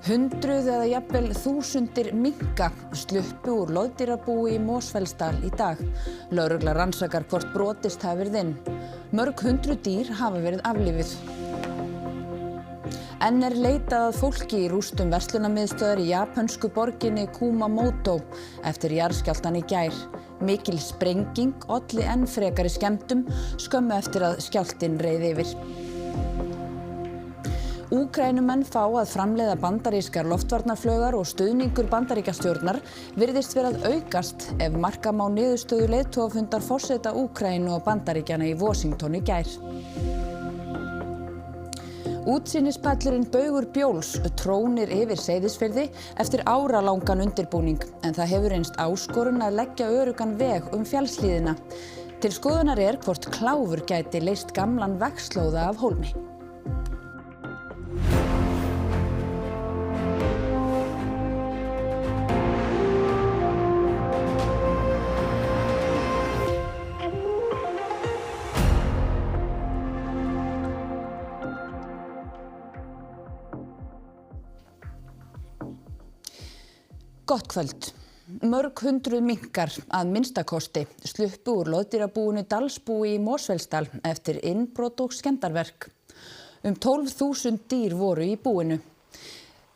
Hundruð eða jafnvel þúsundir minka sluppu úr loðdýrabúi í Mosfellsdal í dag. Lögregla rannsakar hvort brotist hafi verið inn. Mörg hundruð dýr hafa verið aflífuð. Enn leitað að fólki í rústum verslunarmiðstöðvar í japönsku borginni Kumamoto eftir jarðskjálftann í gær. Mikil sprenging olli enn frekari skemmdum skömmu eftir að skjálftinn reið yfir. Úkraínumenn fá að framleiða bandarískar loftvarnarflaugar og stuðningur Bandaríkjastjórnar virðist vera að aukast ef marka má niðurstöðu leiðtogafundar forseta Úkraínu og Bandaríkjanna í Washington í gær. Útsýnispallurinn Baugur Bjóls trónir yfir Seyðisfirði eftir áralangan undirbúning en það hefur reynst áskorun að leggja öruggan veg fjallshlíðina. Til skoðunar hvort kláfur gæti leyst gamlan vegslóða af hólmi. Gott kvöld. Mörg hundruð minkar að minnstakosti sluppu úr loðdýrabúinu Dalsbúi í Mosfellsdal eftir innbrot og skemmdarverk. 12.000 dýr voru í búinu.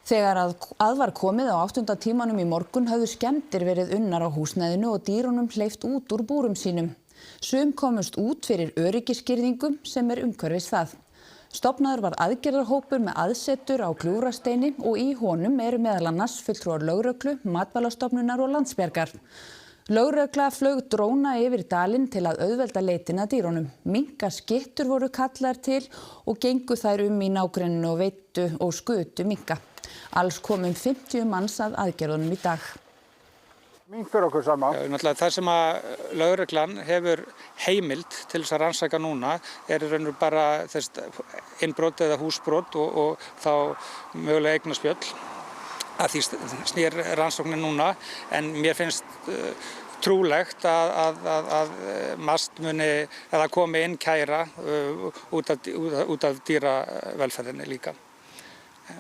Þegar að var komið á 8. tímanum í morgun höfðu skemmdir verið unnar á húsnæðinu og dýrunum hleypt út úr búrum sínum. Sum komust út fyrir öryggisgirðingum sem umhverfis það. Stofnaður var aðgerðarhópur með aðsetur á Gljúfrasteini og í honum meðal annars fulltrúar lögreglu, Matvælastofnunar og Landsbjargar. Lögregla flaug dróna yfir dalinn til að auðvelda leitina að dýrunum. Minkaskyttur voru kallaðar til og gengu þær í nágrenninu og veiddu og skutu minka. Alls kom 50 manns að aðgerðunum í dag. Mink fyrir okkur saman. Það sem að lögreglan hefur heimild til þess að rannsaka núna raunur bara innbrot eða húsbrot og þá mögulega eignaspjöll. Að því snýr rannsóknin núna en mér finnst trúlegt að MAST muni eða komi inn kæra út af dýravelferðinni líka.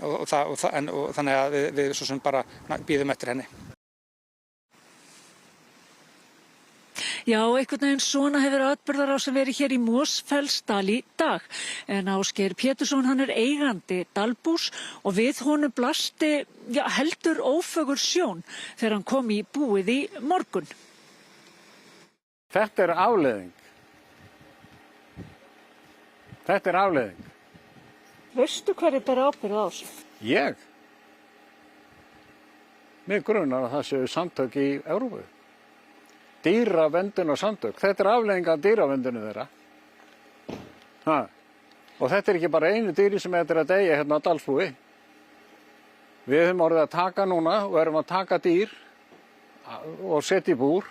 Og þannig að við svo sem bara bíðum eftir henni. Já, einhvern veginn svona hefur atburðarásin verið hér í Mosfellsdal í dag. En Ásgeir Pétursson, hann eigandi dalbús og við honum blasti heldur ófögur sjón þegar hann kom í búið í morgun. Þetta afleiðing. Þetta afleiðing. Veistu hverju ber ábyrgð á þessu? Ég? Mig grunar að það séu samtök í Evrópu. Dýravendun og samtök. Þetta afleiðing af dýravendunum þeirra. Og þetta ekki bara einu dýri sem að deyja hérna á Dalsbúi. Við höfum orðið að taka núna og erum að taka dýr og setja í búr.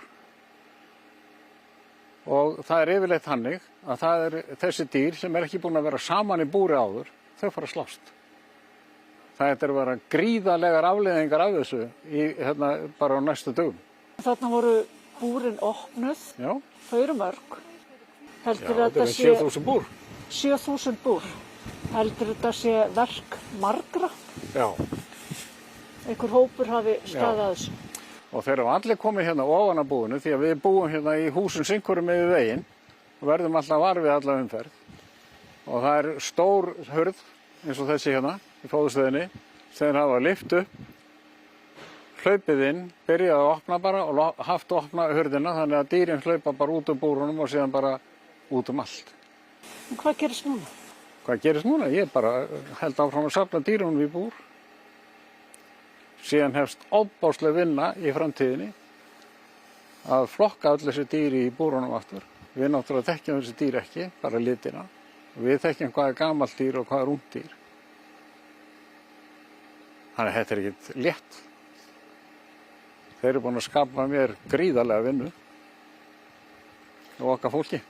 Og það yfirleitt þannig að það þessi dýr sem ekki búin að vera saman í búri áður, þau fara að slást. Það að vera gríðarlegar afleiðingar af þessu bara á næstu dögum. Þarna voru búrin opnuð, þau mörg. Heldur þetta sé 7.000 búr. 7.000 búr. Heldur þetta sé verk margra? Já. Einhver hópur hafi staðið að þessu. Og þeir hafa allir komið hérna ofan að búinu því að við búum hérna í húsum sinkurum yfir veginn og verðum alltaf var við alla umferð. Og það stór hurð eins og þessi hérna í fóðustöðinni sem þeir hafa lyft upp. Hlaupið inn, byrjaði að opna bara og haft að opna hurðina þannig að dýrin hlaupa bara út úr búrunum og síðan bara út allt. En hvað gerist núna? Hvað gerist núna? Ég bara held áfram að safna dýrunum í búr. Síðan hefst ofboðsleg vinna í framtíðinni að flokka öll þessi dýri í búrunum aftur. Við náttúrulega þekkjum þessi dýr ekki, bara litina. Við þekkjum hvað gamalt dýr og hvað ungt dýr. Þannig að þetta ekkert létt. Þeir eru búin að skapa mér gríðarlega vinnu og okkar fólki.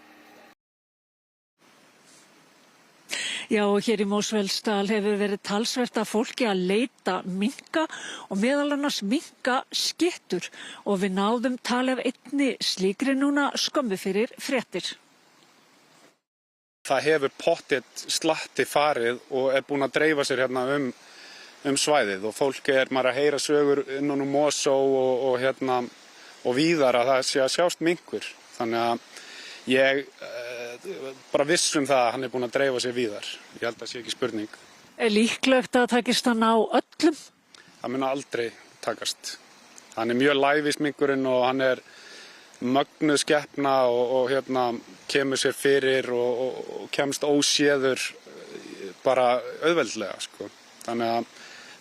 Já, og hér í Mosfellsdal hefur verið talsvert af fólki að leita minka og meðal annars minkaskyttur og við náðum tali af einni slíkri núna skömmu fyrir fréttir. Það hefur pottþétt slatti farið og búin að dreifa sér hérna svæðið og fólk maður að heyra sögur innan Mosó og víðar að það sé að sjást minkur. Þannig að ég bara viss það að hann búinn að dreifa sér víðar. Ég held að það sé ekki spurning. Er líklegt að takist hann á öllum? Það mun aldrei takast. Hann mjög lævís minkurinn og hann mögnuð skepna og kemur sér fyrir og kemst óséður bara auðveldlega, sko. Þannig að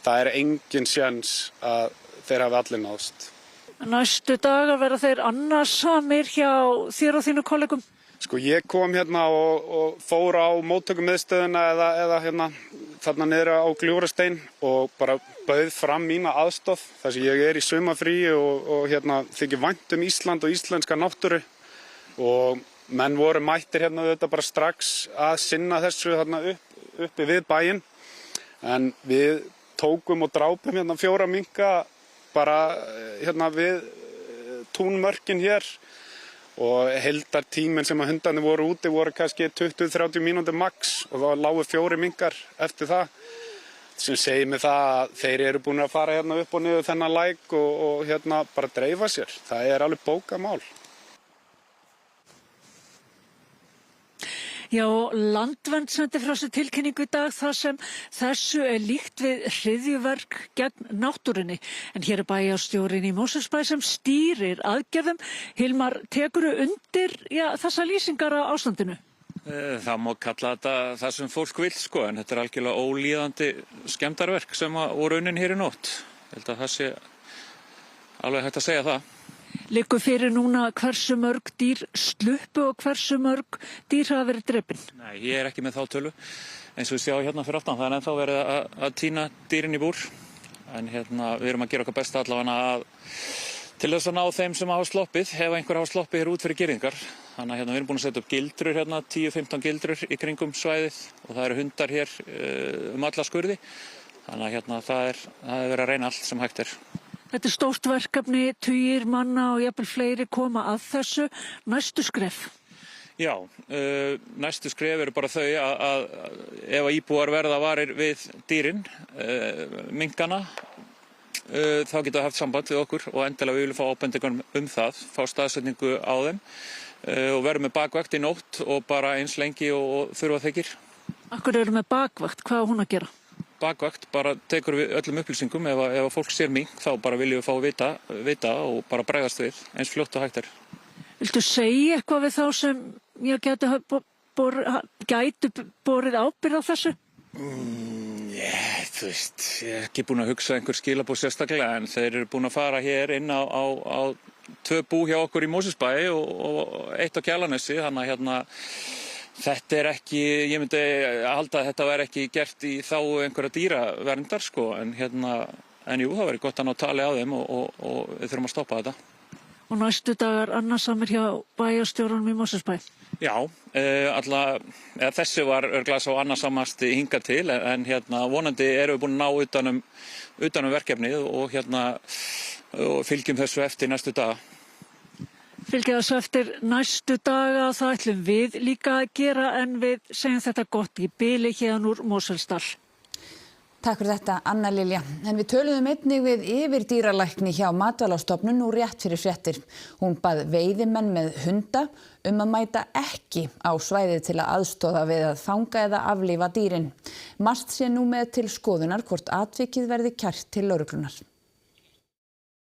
það engin séns að þeir hafi allir náðst. Næstu dagar verða þeir annarsamir hjá þér og þínu kollegum? Sko ég kom og fór á móttökumiðstöðina eða þarna niður á Gljúfrastein og bara bauð fram mína aðstoð þar sem ég í sumarfríi og þykir vænt Ísland og íslenska náttúru og menn voru mættir þetta bara strax að sinna þessu uppi við bæinn en við tókum og drápum 4 minka bara við túnmörkin hér og heildartíminn sem að hundarnir voru úti voru kannski 20-30 mínútur max og þá lágu 4 minkar eftir það sem segir mig það að þeir búin að fara upp og niður þennan læk og bara dreifa sér. Það alveg bókamál. Já, Landvernd sendi frá sér tilkynningu í dag þar sem þessu líkt við hryðjuverk gegn náttúrunni. En hér bæjarstjórinn í Mosfellsbæ sem stýrir aðgerðum. Hilmar, tekurðu undir þessa lýsingar á ástandinu? Það má kalla þetta það sem fólk vill, sko, en þetta algjörlega ólíðandi skemmdarverk sem voru unnin hér í nótt. Ég held að það sé alveg hægt að segja það. Liggur fyrir núna hversu mörg dýr sluppu og hversu mörg dýr hafa verið drepin? Nei, ég ekki með þá tölu. Eins og við sjá fyrir aftan, það ennþá verið að tína dýrin í búr. En við erum að gera okkar besta allavega til þess að ná þeim sem hafa sloppið, ef einhver hafa sloppið hér út fyrir girðingar. Þannig að við erum búin að setja upp gildrur 10-15 gildrur í kringum svæðið og það eru hundar hér alla skurði. Þannig að það verið að reyna allt sem hægt Þetta stórt verkefni, tugir manna og jafnvel fleiri koma að þessu. Næstu skref? Já, næstu skref eru bara þau að ef íbúar verða varir við dýrin, minkana, þá geta haft samband við okkur og endilega við viljum fá ábendingar það, fá staðsetningu á þeim og verðum með bakvakt í nótt og bara eins lengi og þurfa þykir. Akkur eru með bakvakt, hvað á hún að gera? Bakvakt bara tekur við öllum upplýsingum ef fólk sér mink þá bara viljum við fá vita og bara bregðast við eins fljótt og hægt Viltu segja eitthvað við þá sem gætu borið ábyrgð á þessu? Þú veist, ég ekki búin að hugsa einhver skilaboð sérstaklega en þeir eru búin að fara hér inn á 2 bú hjá okkur í Mosfellsbæ og 1 á Kjalarnesi þannig að þetta ekki, ég myndi halda að þetta væri ekki gert í þágu einhverja dýraverndar, sko, en jú, það væri gott að ná tali á þeim og við þurfum að stoppa þetta. Og næstu dagar annarsamir hjá bæjarstjórunum í Mosfellsbæ? Já, þessi var örugglega sá annarsamasti hingað til, en vonandi erum við búin að ná utan verkefnið og fylgjum þessu eftir næstu daga. Fylgja þessu eftir næstu daga, það ætlum við líka að gera en við segjum þetta gott í bili hérna úr Mosfellsdal. Takk fyrir þetta, Anna Lilja. En við töluðum einnig við yfirdýralækni hjá Matvælastofnun nú rétt fyrir fréttir. Hún bað veiðimenn með hunda að mæta ekki á svæðið til að aðstoða við að fanga eða aflífa dýrin. MAST sé nú með til skoðunar hvort atvikið verði kært til lögreglunnar.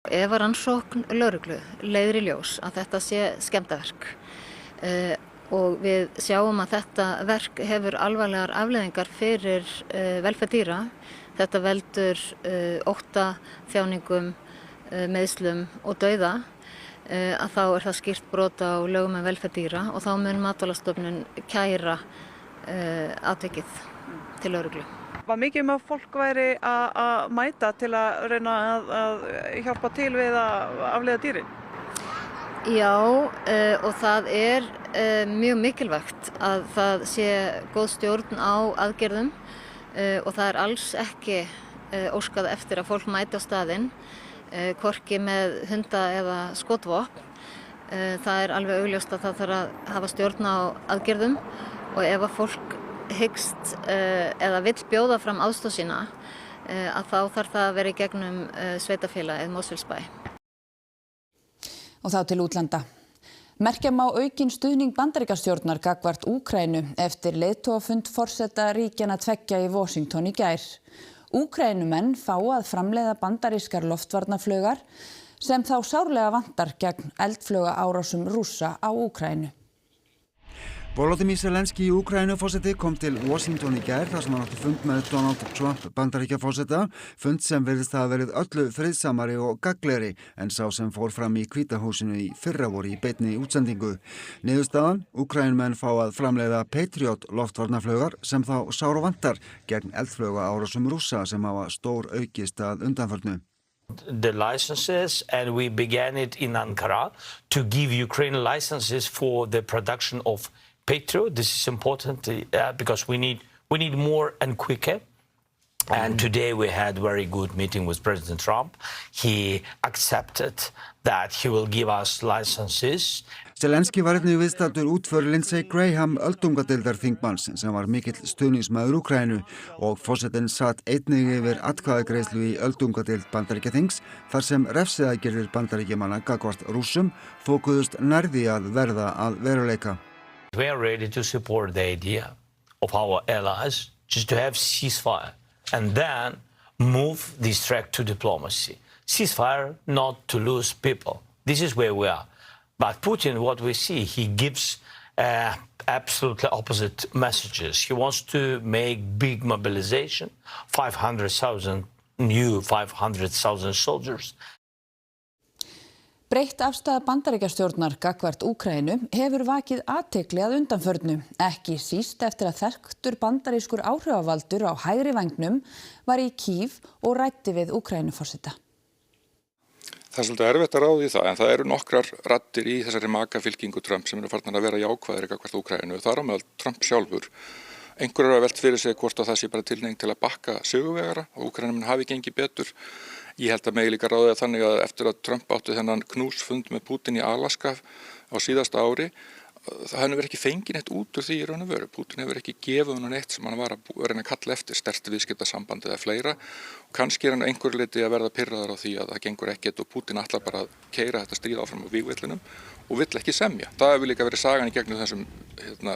Ef rannsókn lögreglu leiðir í ljós að þetta sé skemmdarverk og við sjáum að þetta verk hefur alvarlegar afleiðingar fyrir velferð dýra, þetta veldur ótta, þjáningum, meiðslum og dauða, að þá það skýrt brot á lögum um velferð dýra og þá mun Matvælastofnun kæra atvikið til lögreglu. Var mikið að fólk væri að mæta til að reyna að hjálpa til við að afleiða dýrin? Já, og það mjög mikilvægt að það sé góð stjórn á aðgerðum og það alls ekki óskað eftir að fólk mæti á staðinn, hvorki með hunda eða skotvopn. Það alveg augljóst að það þarf að hafa stjórn á aðgerðum og ef að fólk hyggst eða vill bjóða fram aðstoð sína að þá þarf það að vera í gegnum sveitarfélagið Mosfellsbæ. Og þá til útlanda. Merkja má aukinn stuðning Bandaríkjastjórnar gagnvart Úkraínu eftir leiðtogafund forseta ríkjanna tveggja í Washington í gær. Úkraínumenn fá að framleiða bandarískar loftvarnarflaugar sem þá sárlega vantar gegn eldflaugaárásum Rússa á Úkraínu. Volodymyr Zelenský Úkraínuforseti kom til Washington í gær þar sem hann átti fund með Donald Trump Bandaríkjaforseta, fund sem virðist hafa verið öllu friðsamari og gagnlegri en sá sem fór fram í Hvíta húsinu í fyrravor í beinni útsendingu. Niðurstaðan, Úkraínumenn fá að framleiða Patriot loftvarnarflaugar sem þá sára vantar gegn eldflaugaárásum Rússa sem hafa stór aukist að undanförnu. The licenses, and we began it in Ankara to give Ukraine licenses for the production of Patriot. This is important because we need more and quicker. And today we had a very good meeting with President Trump. He accepted that he will give us licenses. Zelenský var einnig viðstaddur útför Lindsey Graham öldungadeildarþingmanns sem var mikill stuðningsmaður Úkraínu og forsetinn satt einnig yfir atkvæðagreiðslu í öldungadeild Bandaríkjaþings þar sem refsiaðgerðir Bandaríkjamanna gagnvart Rússum þokuðust nærði að verða að veruleika. We are ready to support the idea of our allies just to have ceasefire and then move this track to diplomacy. Ceasefire, not to lose people. This is where we are. But Putin, what we see, he gives absolutely opposite messages. He wants to make big mobilization, 500,000 soldiers. Breytt afstaða Bandaríkjastjórnar gagnvart Úkraínu hefur vakið athygli að undanförnu, ekki síst eftir að þekktur bandarískur áhrifavaldur á hægri vængnum var í Kív og ræddi við Úkraínuforseta. Það svolítið erfitt að ráða í það, en það eru nokkrar raddir í þessari makafylkingu Trump sem eru farnar að vera jákvæðir gagnvart Úkraínu. Það á meðal Trump sjálfur. Einhverjur hafa velt fyrir sig hvort það sé bara tilhneiging til að bakka sigurvegara og Úkraínumenn hafi gengið betur. Ég held að megi líka ráða þannig að eftir að Trump átti þennan knúsfund með Putin í Alaska á síðasta ári, það hefur ekki fengið neitt út úr því í raun og veru. Putin hefur ekki gefið hann neitt sem hann var að reyna að kalla eftir, sterkt viðskiptasamband eða fleira. Og kannski hann einhver leyti að verða pirraður á því að það gengur ekkert og Putin ætlar bara að keyra þetta stríð áfram á vígvellinum og vill ekki semja. Það hefur líka verið sagan í gegnum þessum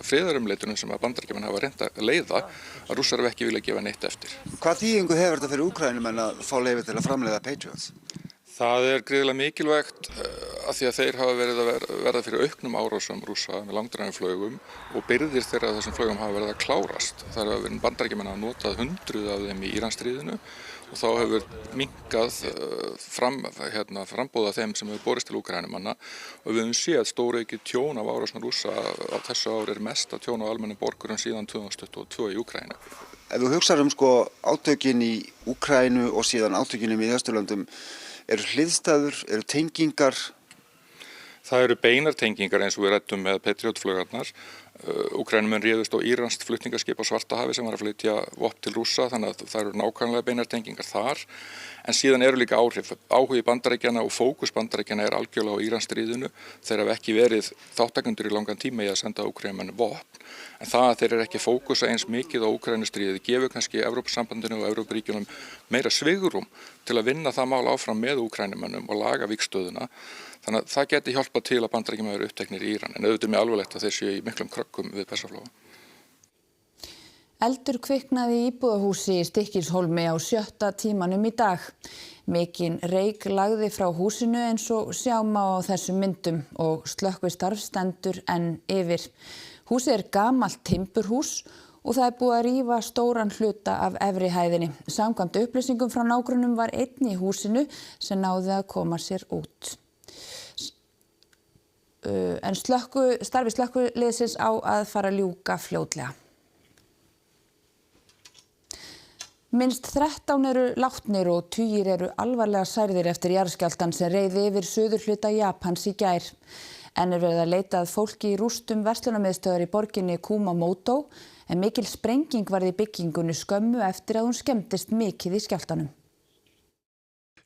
friðarumleitunum sem að Bandaríkjamenn hafa reynt að leiða að Rússar hafa ekki viljað gefa neitt eftir. Hvað þýðingu hefur þetta fyrir Úkraínumenn að fá leyfi til að framleiða Patriots? Það gríðarlega mikilvægt að því að þeir hafa verið að verða fyrir auknum árásum Rússa með langdrægum og byrðir þeirra þessum flugum hafa verið að klárast. Það hafa verið Bandaríkjamenn að notað 100 af þeim í Íransstríðinu og þá hefur minnkað frambóða þeim sem hefur borist til Úkraínumanna og við höfum séð stóraukið tjón af árásum Rússa á þessu ári mesta tjón á almennum borgurum síðan 2022 í Úkraínu. Ef þú hugsar átökin í Úkraínu og síðan átökin í Miðausturlöndum, eru hliðstæður, eru tengingar? Það eru beinar tengingar eins og við ræddum með Patriot-flugurnar. Úkraínumenn réðust á íranskt flutningaskip á Svartahafi sem var að flytja vopn til Rússa, þannig að það eru nákvæmlega beinar tengingar þar. En síðan eru líka áhugi Bandaríkjanna og fókus Bandaríkjanna er algjörlega á Íransstríðinu. Þeir hafa ekki verið þáttakendur í langan tíma í að senda Úkraínumenn vopn. En það að þeir eru ekki fókusa eins mikið á Úkraínustríðið gefur kannski Evrópusambandinu og Evrópuríkjunum meira svigrúm til að vinna það mál áfram með Úkrænumönnum og laga vígstöðuna. Þannig að það geti hjálpað til að Bandaríkjamenn eru uppteknir í Íran, en auðvitað er mjög alvarlegt að þeir séu í miklum kröggum við Persaflóa. Eldur kviknaði í íbúðarhúsi í Stykkishólmi á 7. tímanum í dag. Mikinn reyk lagði frá húsinu eins og sjá má á þessum myndum og slökkvistarf stendur enn yfir. Húsið er gamalt timburhús og það er búið að rífa stóran hluta af efri hæðinni. Samkvæmt upplýsingum frá nágrönnum var einn í húsinu sem náði að koma sér út. En starfi slökkviliðsins á að fara að ljúka fljótlega. Minnst 13 eru látnir og tugir eru alvarlega særðir eftir jarðskjálftann sem reið yfir suðurhluta Japans í gær. En verið að leita að fólki í rústum verslunarmiðstöðvar í borginni Kumamoto en mikil sprenging varð í byggingunni skömmu eftir að hún skemmdist mikið í skjálftanum.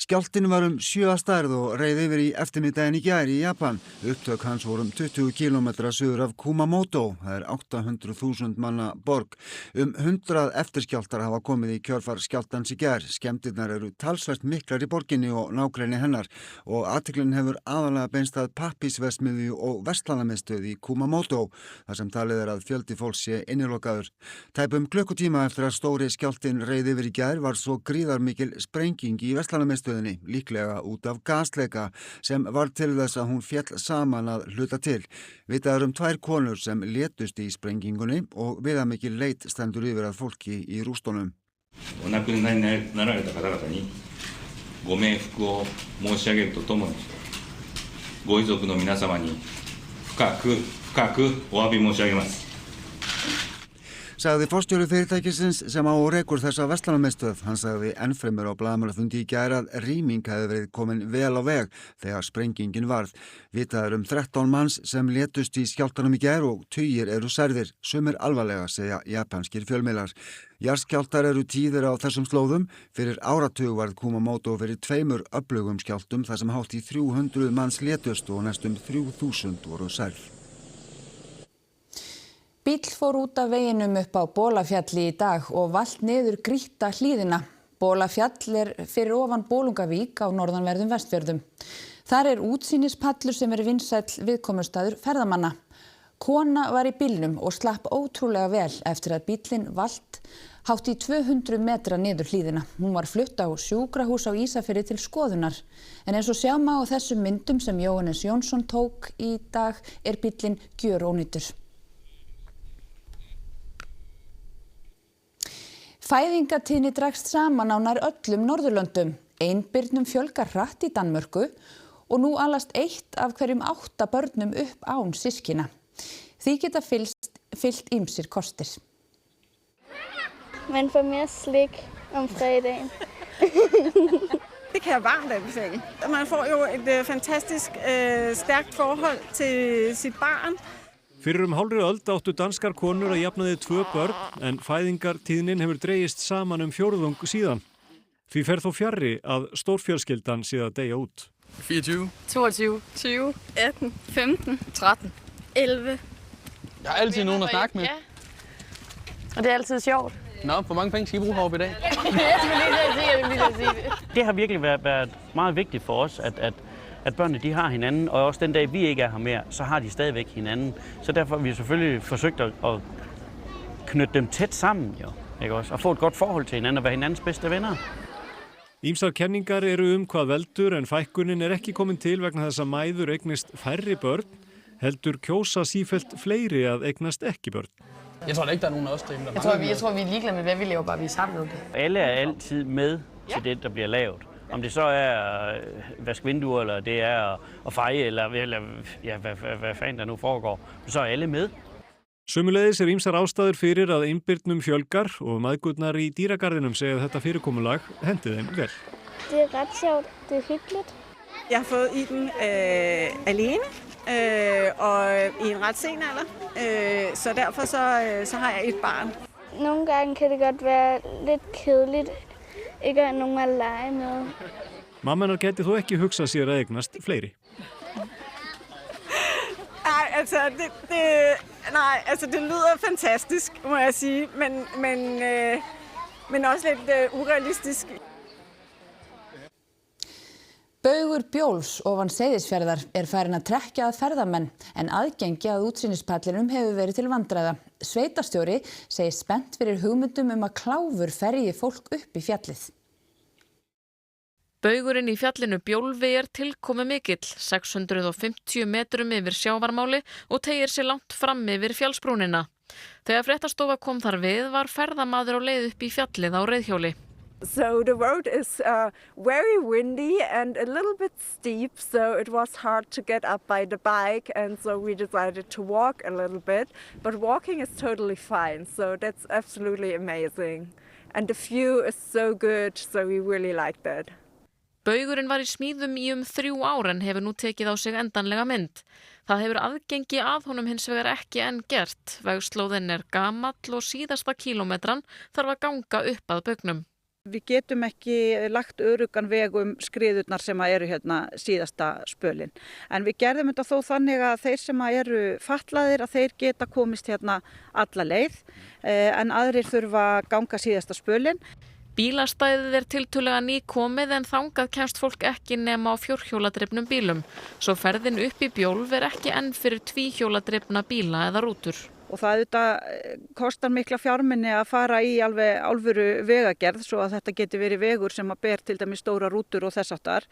Skjálftinn var 7 að stærð og reið yfir í eftirmiddaginn í gær í Japan. Upptök hans voru 20 kílómetra suður af Kumamoto, það er 800.000 manna borg. 100 eftirskjálftar hafa komið í kjölfar skjálftans í gær. Skemmdirnar eru talsvert miklar í borginni og nágrenni hennar og athyglin hefur aðalega beinst að pappísverksmiðju og verslunarmiðstöð í Kumamoto, þar sem talið er að fjöldi fólks sé innilokaður. Tæpum klukkutíma eftir að stóri skjálftinn reið yfir í gær var svo gríðarmikil sprenging í verslunarmiðstöðinni, líklega út af gasleika sem var til þess að hún féll saman að hluta til. Vitað er 2 konur sem létust í sprengingunni og viðamikil leit stendur yfir að fólki í rústunum. お亡くなりになられた方々にご冥福を申し上げるとともに、ご遺族の皆様に深くお詫び申し上げます。 Sagði forstjóri fyrirtækisins sem á rekur þessa verslunarmiðstöð. Hann sagði ennfremur á blaðamannafundi í gær að rýming hefði verið komin vel á veg þegar sprengingin varð. Vitað er 13 manns sem létust í skjálftanum í gær og tugir eru særðir, sumir alvarlega, segja japanskir fjölmiðlar. Jarðskjálftar eru tíðir á þessum slóðum. Fyrir áratug varð Kumamoto fyrir 2 öflugum skjálftum þar sem hátt í 300 manns létust og næstum 3000 voru særð. Bíll fór út af veginum upp á Bolafjalli í dag og valt niður grýtta hlíðina. Bolafjall er fyrir ofan Bolungavík á norðanverðum Vestfjörðum. Þar er útsýnispallur sem er vinsæll viðkomustaður ferðamanna. Kona var í bílnum og slapp ótrúlega vel eftir að bíllinn valt hátt í 200 metra niður hlíðina. Hún var flutt á sjúkrahús á Ísafirði til skoðunar. En eins og sjá má á þessum myndum sem Jóhannes Jónsson tók í dag er bíllinn gjörónýtur. Fæðingatíðni dregst saman á nær öllum Norðurlöndum. Einbirnum fjölgar hratt í Danmörku og nú alast 1 af hverjum 8 börnum upp án systkina. Því geta fylgt ýmsir kostir. Man får mere slik om fredagen. Det kan jeg varmt anbefale. Man får jo et fantastisk stærkt forhold til sit barn. Fyrir hálfri öld áttu danskar konur að jafnaði 2 börn en fæðingartíðnin hefur dregist saman 1/4 síðan. Því fer þó fjarri að stórfjölskyldan sé að deyja út. 24. 22, 20, 18, 15, 13, 11. Jeg har altid nogen at snakke med. Ja. Og det er altid sjovt. Nå, hvor mange penge skal I bruge heroppe i dag? Jeg skulle lige sige det. Det har virkelig været meget vigtigt for os, at børnene de har hinanden, og også den dag vi ikke er her mere, så har de stadigvæk hinanden. Så derfor har vi selvfølgelig forsøgt at knytte dem tæt sammen, jo, ikke også? Og få et godt forhold til hinanden og være hinandens bedste venner. Ýmsar kenningar eru hvað veldur en fækkunin er ekki komin til vegna þess að mæður eignist færri börn, heldur kjósa sífellt fleiri að eignast ekki börn. Jeg tror da ikke, der er nogen af os, der Jeg tror, vi er ligeglade med, hvad vi laver, bare vi er sammen med det. Alle er altid med til det, der bliver lavet. Om det så er at vaske vinduer, eller det er at feje, eller ja, hvad fanden der nu foregår, så er alle med. Sömuleiðis er ýmsar ástæður fyrir að einbirnum fjölgar og mæðgurnar í dýragarðinum segja að þetta fyrirkomulag hendi þeim vel. Det er ret sjovt. Det er hyggeligt. Jeg har fået Iben alene og i en ret sen alder, så derfor så har jeg et barn. Nogle gange kan det godt være lidt kedeligt ikke at have nogen at lege med. Mammanar gæti þó ekki hugsað sér að eignast fleiri. Det lyder fantastisk, må jeg sige, men også lidt urealistisk. Baugur Bjóls ofan Seyðisfjarðar er farin að trekkja að ferðamenn en aðgengi að útsýnispallinum hefur verið til vandræða. Sveitarstjóri segir spennt fyrir hugmyndum að kláfur ferji fólk upp í fjallið. Baugurinn í fjallinu Bjólfi er tilkomi mikill, 650 metrum yfir sjávarmáli og teygir sig langt fram yfir fjallsbrúnina. Þegar fréttastofa kom þar við var ferðamaður á leið upp í fjallið á reiðhjóli. So the road is very windy and a little bit steep, so it was hard to get up by the bike, and so we decided to walk a little bit. But walking is totally fine, so that's absolutely amazing. And the view is so good, so we really like that. Baugurinn var í smíðum í 3 ár en hefur nú tekið á sig endanlega mynd. Það hefur aðgengi að honum hins vegar ekki enn gert. Vegslóðin er gamall og síðasta kílómetran þarf að ganga upp að baugnum. Við getum ekki lagt öruggan veg skriðurnar sem eru hérna síðasta spölinn. En við gerðum þetta þó þannig að þeir sem eru fatlaðir að þeir geta komist hérna alla leið en aðrir þurfa að ganga síðasta spölinn. Bílastæðið tiltölulega nýkomið en þangað kemst fólk ekki nema á fjórhjóladrifnum bílum. Svo ferðin upp í Bjólf ekki enn fyrir tvíhjóladrifna bíla eða rútur. Og það kostar mikla fjármuni að fara í alveg alvöru vegagerð svo að þetta geti verið vegur sem að ber til dæmis stóra rútur og þess háttar.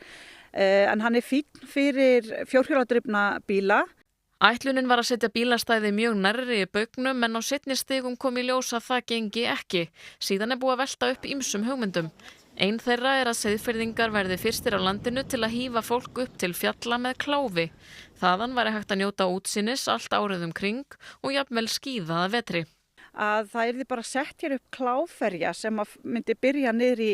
En hann fínn fyrir fjórhjóladrifna bíla. Ætlunin var að setja bílastæði mjög nærri baugnum en á seinni stigum kom í ljós að það gengi ekki. Síðan búið að velta upp ýmsum hugmyndum. Ein þeirra að Seyðfirðingar verði fyrstir á landinu til að hífa fólk upp til fjalla með kláfi. Þaðan væri hægt að njóta útsýnis allt árið kring og jafnvel skíða að vetri. Að það yrði bara sett hér upp kláfferja sem myndi byrja niður í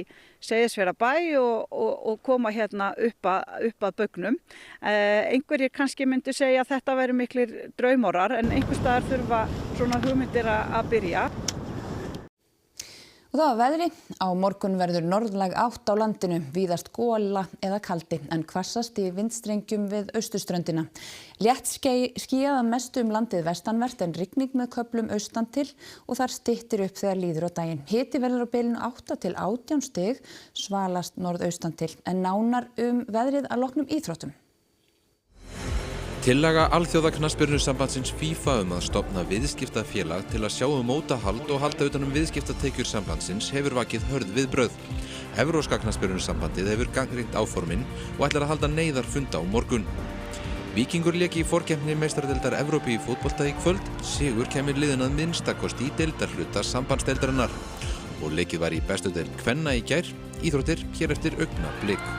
Seyðisfjarðarbæ og koma hérna upp að baugnum. Einhverjir kannski myndi segja að þetta væri miklir draumorar en einhvers staðar þurfa svona hugmyndir að byrja. Og það var veðri. Á morgun verður norðlæg átt á landinu, víðast gola eða kaldi, en hvassast í vindstrengjum við austurströndina. Létt skýjað að mestu landið vestanvert en rigning með köflum austan til og þar styttir upp þegar líður á daginn. Hiti verður á bilinu 8 til 18 stig, svalast norðaustan til, en nánar veðrið að loknum íþróttum. Tillaga Alþjóðaknattspyrnusambandsins FIFA að stofna viðskiptafélag til að sjá mótahald og halda utan viðskiptatekjur sambandsins hefur vakið hörð viðbrögð. Evrópska knattspyrnusambandið hefur gagnrýnt áformin og ætlar að halda neyðarfund á morgun. Víkingur lék í forkeppni meistaradeildar Evrópu í fótbolta í kvöld. Sigur kemur liðin að minnstakosti í deildarhluta sambandsdeildarinnar. Og leikið var í bestu deild kvenna í gær. Íþróttir hér eftir augnablik.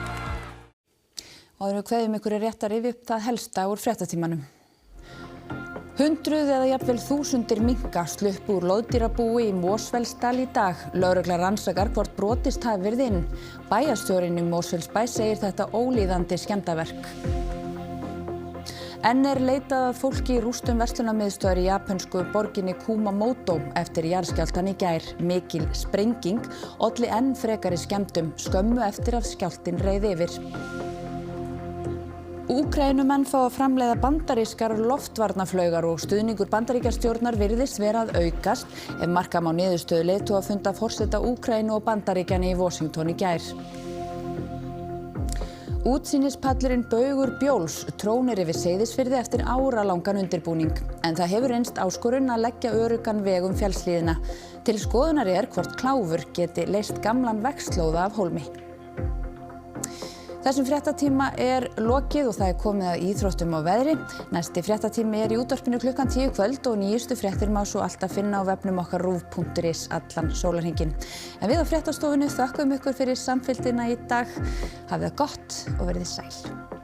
Áður en við kveðjum ykkur rétt að rifja upp það helsta úr fréttatímanum. Hundruð eða jafnvel þúsundir minka sluppu úr loðdýrabúi í Mosfellsdal í dag. Lögregla rannsakar hvort brotist hafi verið inn. Bæjarstjórinn í Mosfellsbæ segir þetta ólíðandi skemmdarverk. Enn leitað að fólki í rústum verslunarmiðstöðvar í japönsku borginni Kumamoto eftir jarðskjálftann í gær. Mikil sprenging olli enn frekari skemmdum skömmu eftir að skjálftinn reið yfir. Úkraínumenn fá að framleiða bandarískar loftvarnaflaugar og stuðningur Bandaríkjastjórnar virðist vera að aukast ef marka má niðurstöðu leiðtogafunda forseta Úkraínu og Bandaríkjanna í Washington í gær. Útsýnispallurinn Baugur Bjóls trónir yfir Seyðisfirði eftir áralangan undirbúning. En það hefur reynst áskorun að leggja öruggan veg fjallshlíðina. Til skoðunar hvort kláfur geti leyst gamlan vegslóða af hólmi. Þessum fréttatíma lokið og það komið að íþróttum og veðri. Næsti fréttatími í útvarpinu klukkan 10 kvöld og nýjustu fréttir má svo alltaf finna á vefnum okkar ruv.is allan sólarhringinn. En við á fréttastofunni þökkum ykkur fyrir samfylgdina í dag. Hafið það gott og verið sæl.